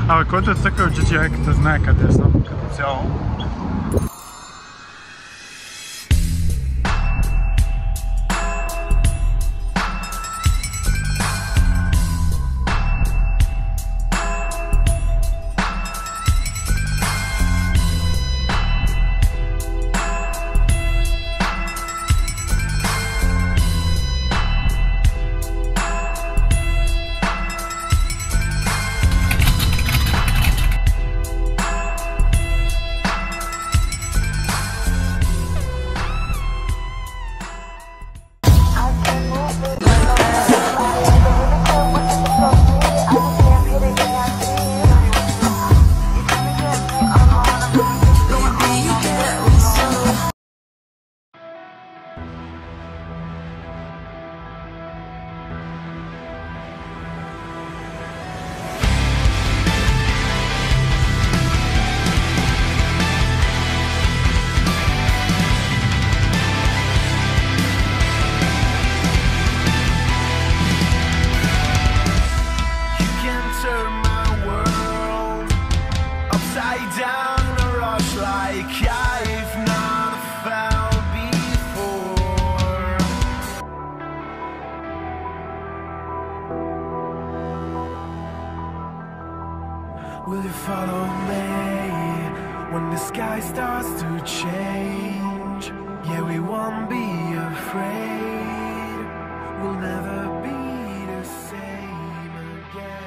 Абе, който е цъкал GTI-ката знае къде съм като цяло. Will you follow me when the sky starts to change? Yeah, we won't be afraid. We'll never be the same again.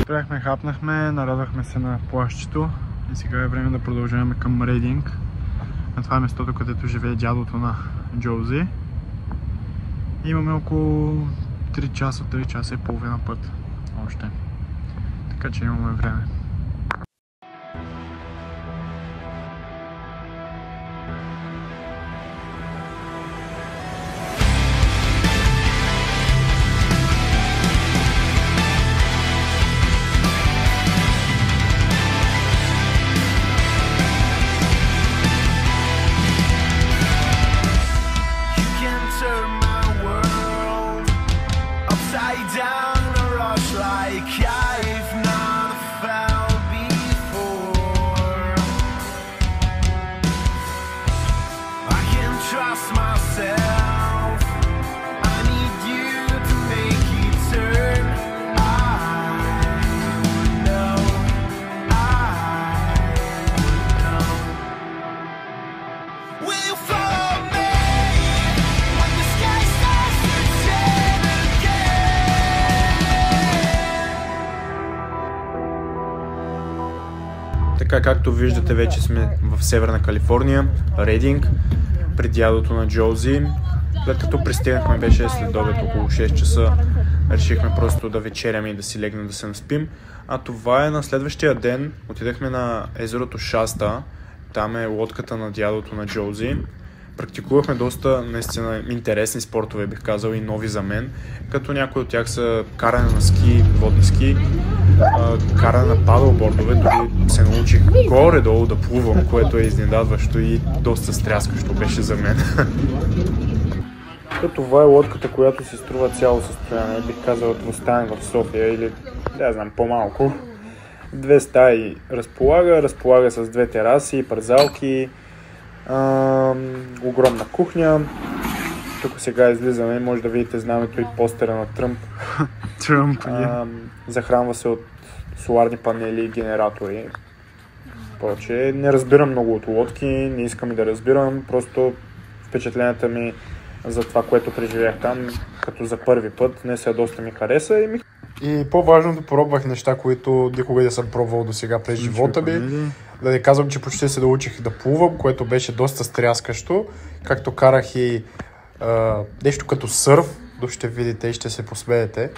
Спряхме, хапнахме, нарадахме се на плащето и сега е време да продължаваме към Рейдинг. На това е местото, където живее дядото на Джоузи. Имаме около 3 часа и половина път още. Така че имаме време. Така, както виждате, вече сме в Северна Калифорния, Рейдинг, при дядото на Джоузи. След като пристигнахме, беше след обед около 6 часа, решихме просто да вечеряме и да си легнем да се наспим. А това е на следващия ден, отидахме на езерото Шаста, там е лодката на дядото на Джоузи. Практикувахме доста наистина интересни спортове, бих казал, и нови за мен, като някои от тях са каране на ски, водни ски, каране на падълбордове, дори се научих горе-долу да плувам, което е изненадващо и доста стряскащо беше за мен. Това е лодката, която си струва цяло състояние, бих казал двустаен в София или, да знам, по-малко. 2 стаи разполага с 2 тераси, парзалки, огромна кухня. Тук сега излизаме, може да видите знамето и постера на Тръмп. Захранва се от соларни панели и генератори. Повече не разбирам много от лодки, не искам и да разбирам, просто впечатленията ми за това, което преживях там, като за първи път, днес доста ми хареса и по-важното, пробвах неща, които никога не съм пробвал до сега през живота ми. Да не казвам, че почти се научих да плувам, което беше доста стряскащо, както карах и нещо като сърф, но ще видите и ще се посмеете.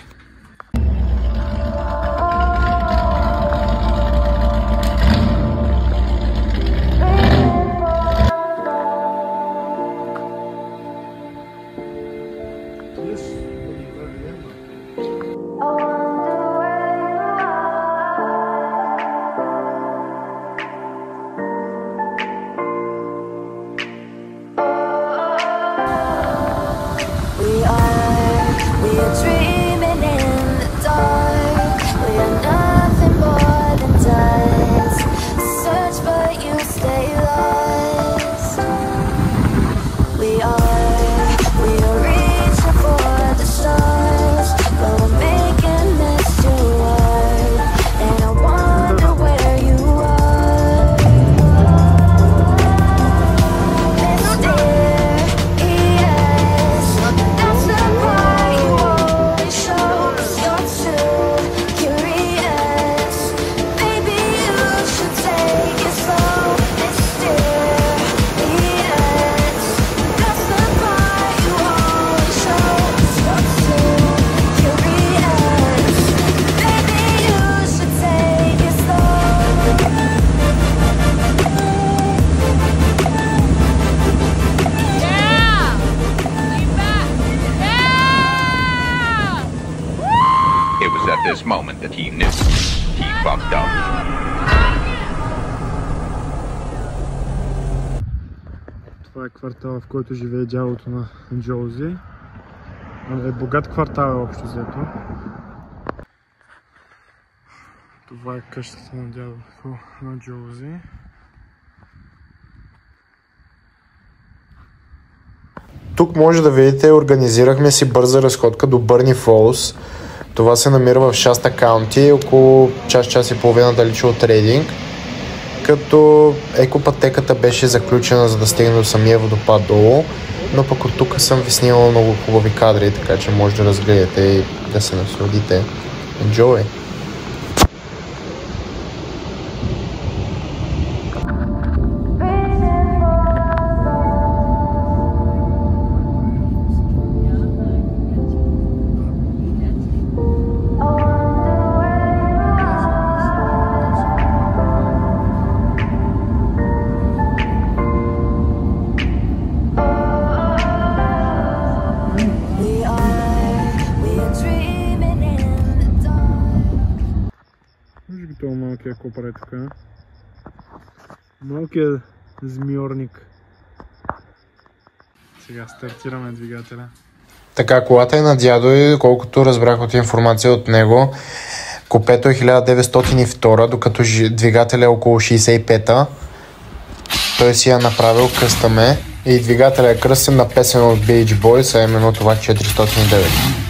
This moment that he knew he fucked up. Това е квартал, в който живее дядото на Джоузи. Е богат квартал общо взето. Това е къщата на дядото на Джоузи. Тук може да видите, организирахме си бърза разходка до Бърни Фолс. Това се намира в Шаста Каунти, около час и половина далече от Рейдинг, като екопътеката беше заключена, за да стигне до самия водопад долу, но пък от тук съм ви снимал много хубави кадри, така че може да разгледате и да се насладите. Enjoy! Това малкия копър е така. Малкият змиорник. Сега стартираме двигателя. Така, колата е на дядо и колкото разбрах от информация от него, купето е 1902, докато двигателя е около 65-та. Той си я направил къстаме и двигателя е кръстен на песен от Beach Boys, а именно това 409.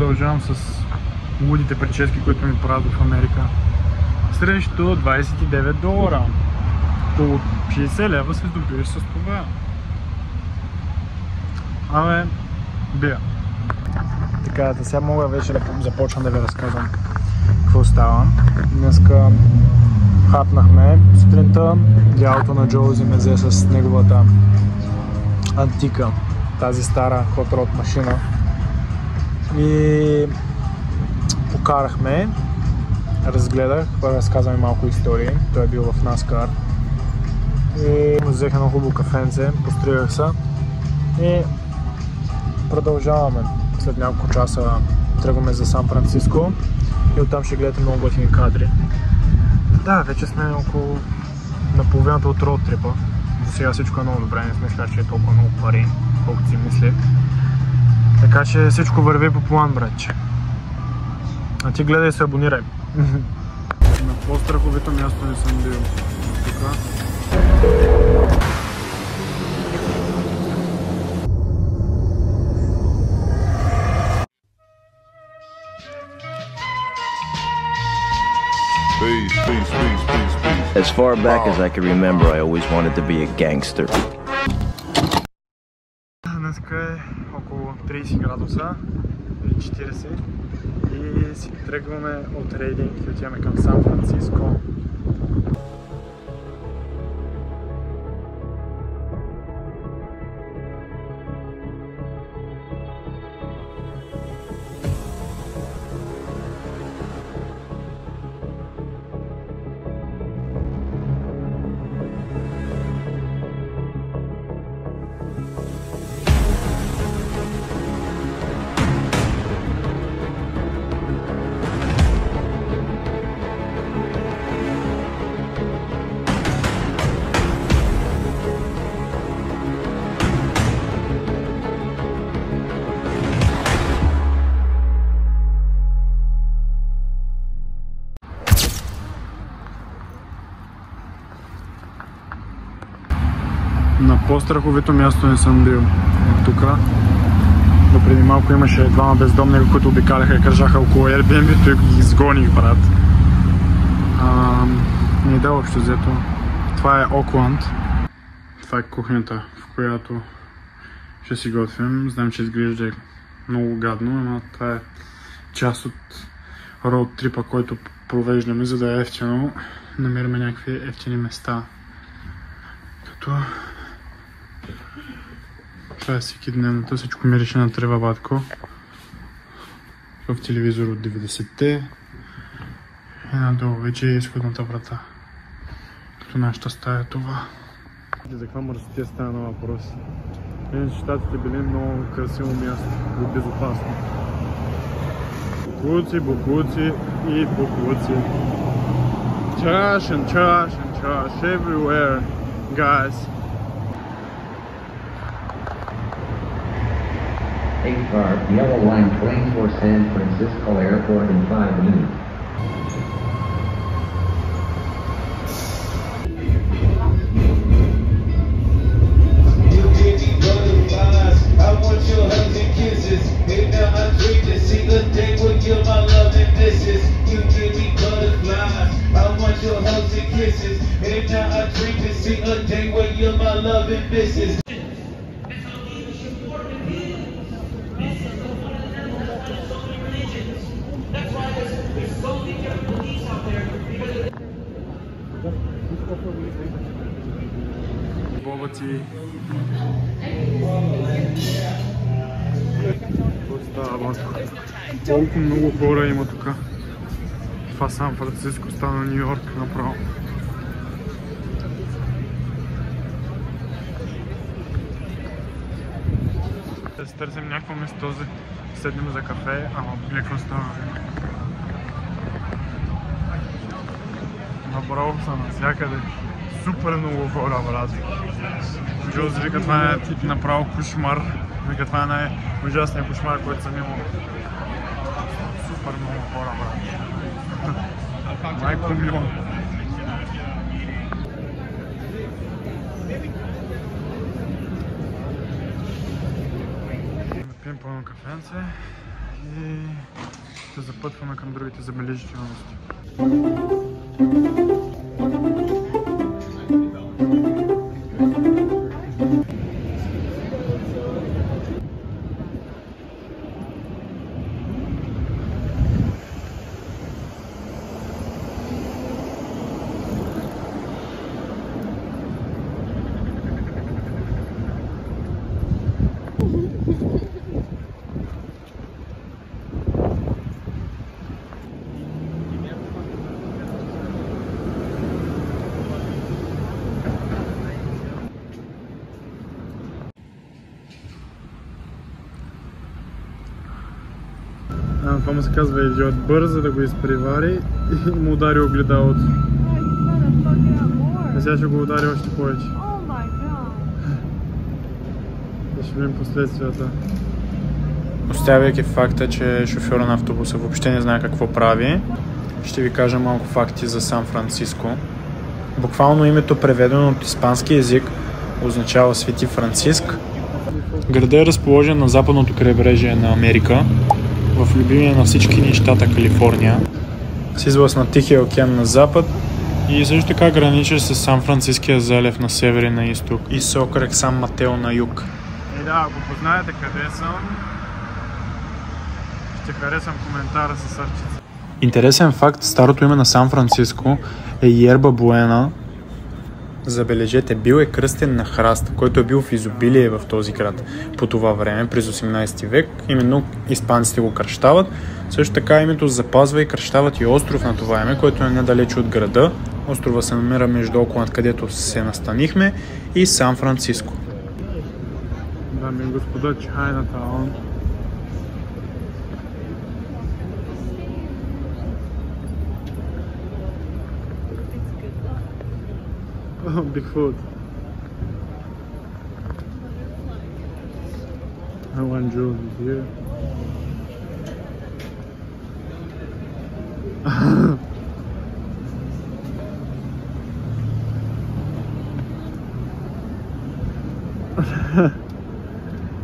продължавам с лудите прически, които ми правят в Америка. Срещу $29. Около 60 лева се здобиеш с това. Абе, бия. Така, да сега мога вече да започна да ви разказвам какво става. Днеска хапнахме сутринта, дялото на Джоузи ме взе с неговата антика, тази стара hot rod машина и покарахме, разгледах, разказваме малко истории, той е бил в NASCAR и взех едно хубаво кафенце, постригах се и продължаваме. След няколко часа тръгваме за Сан Франциско и оттам ще гледате много готини кадри. Да, вече сме около на половината от роуд трипа. За сега всичко е много добре, не сме че е толкова много пари, колкото си мислех. Така че всичко върви по план, братче. А ти гледай и се абонирай. На по-страховито място не съм бил. Тука. As far back as I can remember, I always wanted to be a gangster. Днеска е около 30 градуса или 40 и си тръгваме от рейдинг и отиваме към Сан Франциско. На по-страховито място не съм бил от тука. До преди малко имаше двама бездомни, които обикаляха и кържаха около Airbnb-то и ги изгоних, брат. Не да общо взето. Това е Окланд. Това е кухнята, в която ще си готвим. Знам, че изглежда много гадно, но това е част от роуд трипа, който провеждаме, за да е ефтино. Намираме някакви ефтини места. Като това е всеки дневната, всичко мирише на трева, батко. В телевизор от 90-те. И надолу вече е изходната врата. Като нашата стая е това. За каква мърсотия става на въпрос? Щатите били много красиво място, безопасно. Буклуци, буклуци и буклуци. Trash and trash and trash everywhere, guys. A-Car, Yellow Line train for San Francisco Airport in 5 minutes. You give me butterflies, I want your hugs and kisses. And now I dream to see the day when you're my love and missus. You give me butterflies, I want your hugs and kisses. And now I dream to see a day when you're my love and missus. Бобати. Колко много хора има тук. Това Сан Франциско стана Нью Йорк направо. Да си търсим някакво место за седнем за кафе, ама какво става? Направо са навсякъде. Супер много хора, брат. Джоузи вика, това е направо кошмар. Вика, това е най-ужасният кошмар, който съм имал. Супер много хора, брат. Майко милион. Пием пълно кафенце И се запътваме към другите забележителности. Това му се казва идиот. Бърза да го изпревари и му удари огледалото. И сега ще го удари още повече. И ще видим последствията. Оставяйки факта, че шофьора на автобуса въобще не знае какво прави, ще ви кажа малко факти за Сан Франциско. Буквално името, преведено от испански език, означава Свети Франциск. Градът е разположен на западното крайбрежие на Америка, в любимия на всички ни щата Калифорния, с излъз на Тихия океан на запад и също така граничи с Сан Франциския залив на север и на изток и с окръг Сан Матео на юг. И да, ако познаете къде съм, ще харесам коментара с сърчица. Интересен факт, старото име на Сан Франциско е Йерба Буена. Забележете, бил е кръстен на храст, който е бил в изобилие в този град по това време, през 18 век. Именно испанците го кръщават. Също така името запазва и кръщават и остров на това име, който е недалеч от града. Острова се намира между Окленд, където се настанихме, и Сан Франциско. Дами и господа, Чайнатаун. Oh, Bigfoot. I want Jules here.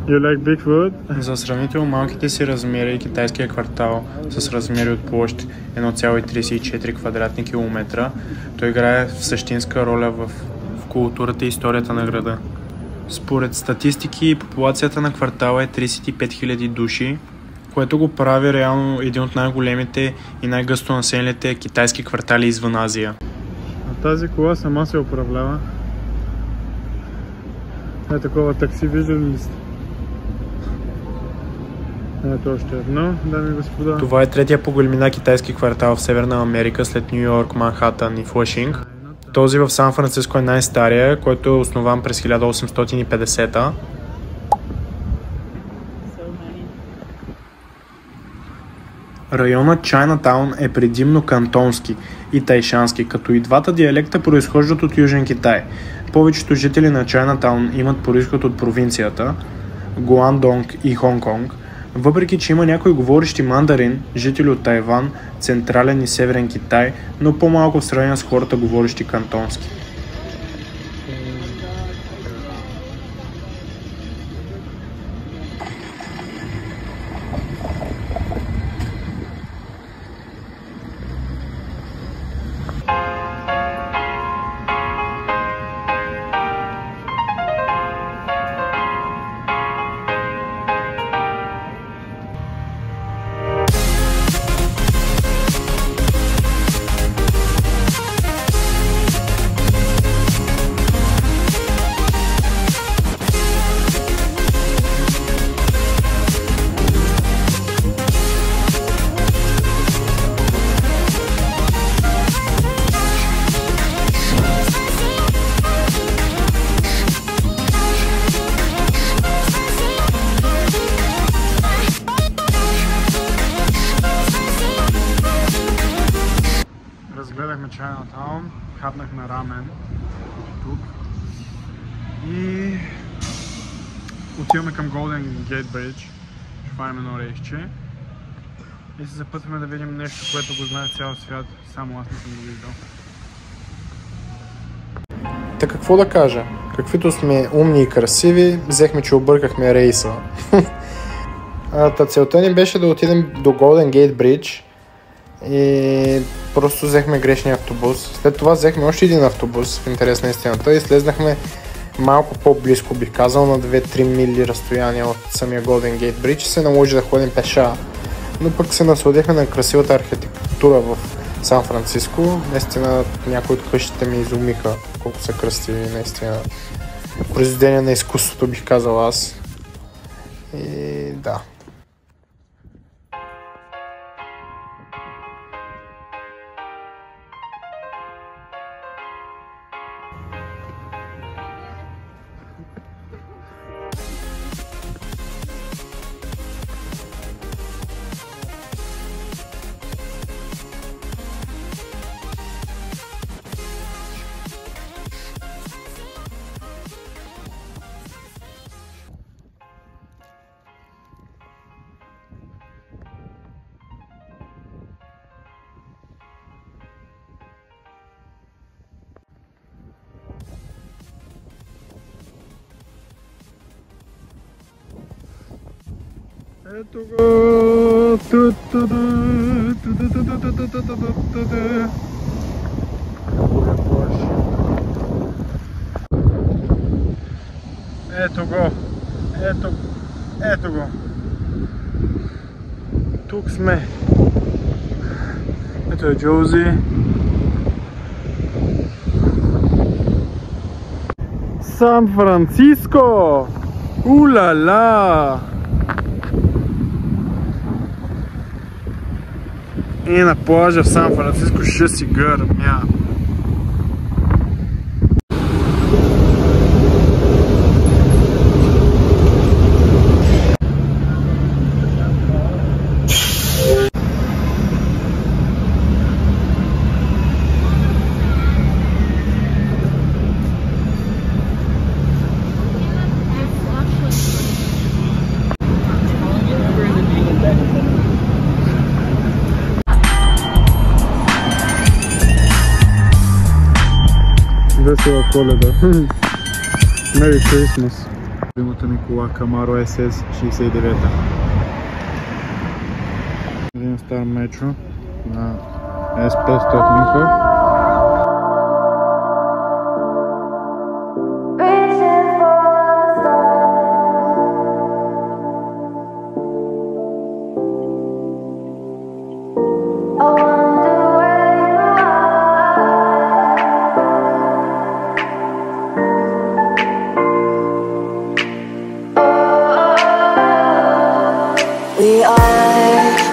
You like Bigfoot? За сравнително малките си размери и китайския квартал с размери от площ 1,34 квадратни километра, той играе в същинска роля в културата и историята на града. Според статистики, популацията на квартала е 35 000 души, което го прави реално един от най-големите и най-гъсто населените китайски квартали извън Азия. А тази кола сама се управлява. Е такова такси, виждали ли сте? Ето още едно, дами и господа. Това е третия по големина китайски квартал в Северна Америка след Ню Йорк, Манхатън и Флъшинг. Този в Сан Франциско е най-стария, който е основан през 1850-та. Районът Чайнатаун е предимно кантонски и тайшански, като и двата диалекта произхождат от Южен Китай. Повечето жители на Чайнатаун имат произход от провинцията Гуандонг и Хонг-Конг, въпреки че има някои говорещи мандарин, жители от Тайван, Централен и Северен Китай, но по-малко в сравнение с хората, говорещи кантонски. Разгледахме Чайнатаун, хапнахме рамен тук и отиваме към Golden Gate Bridge. Ще фанем едно рейсче и се запътваме да видим нещо, което го знае цял свят, само аз не съм го виждал. Та какво да кажа? Каквито сме умни и красиви, взехме, че объркахме рейса. Целта ни беше да отидем до Golden Gate Bridge и просто взехме грешния автобус. След това взехме още един автобус, в интерес на истината, и слезнахме малко по-близко, бих казал, на 2-3 мили разстояние от самия Golden Gate Bridge и се наложи да ходим пеша. Но пък се насладихме на красивата архитектура в Сан Франциско. Наистина някои от къщите ми изумиха колко са красиви, наистина произведение на изкуството, бих казал аз. И да. Ето го! Ето го! Ето го! Тук сме! Ето е Джоузи. Сан Франциско! Ула-ла! И на плажа в Сан Франциско ще си гърмя. Весела Коледа. Merry Christmas. Любимата ми кола Camaro SS 69-та. Един стар метро на S500-ка.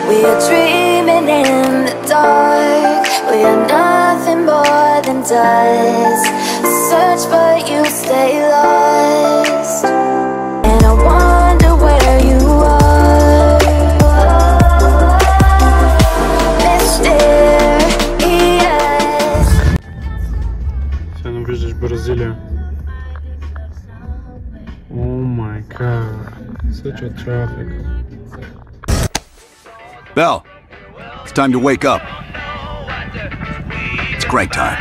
We are dreaming in the dark. We are nothing more than dust. Search but you stay lost. And I wonder where you are. Mysterious. Сега виждаш Бразилия. Oh my god. Such a traffic. Belle, it's time to wake up. It's crank time.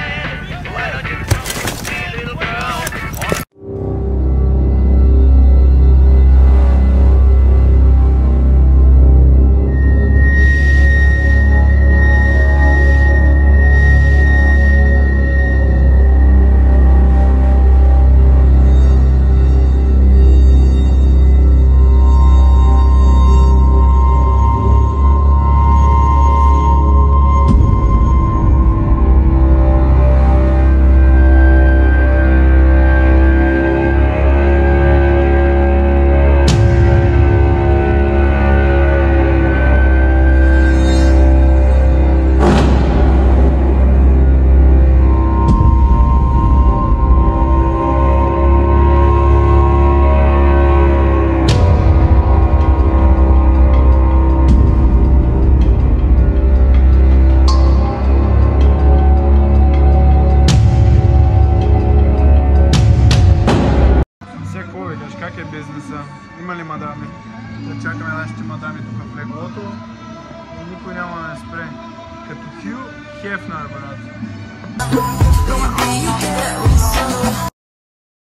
Как е бизнеса? Има ли мадами? Да чакаме нашите мадами тук в леглото и никой няма да не спре. Като Хю Хефнер, брат.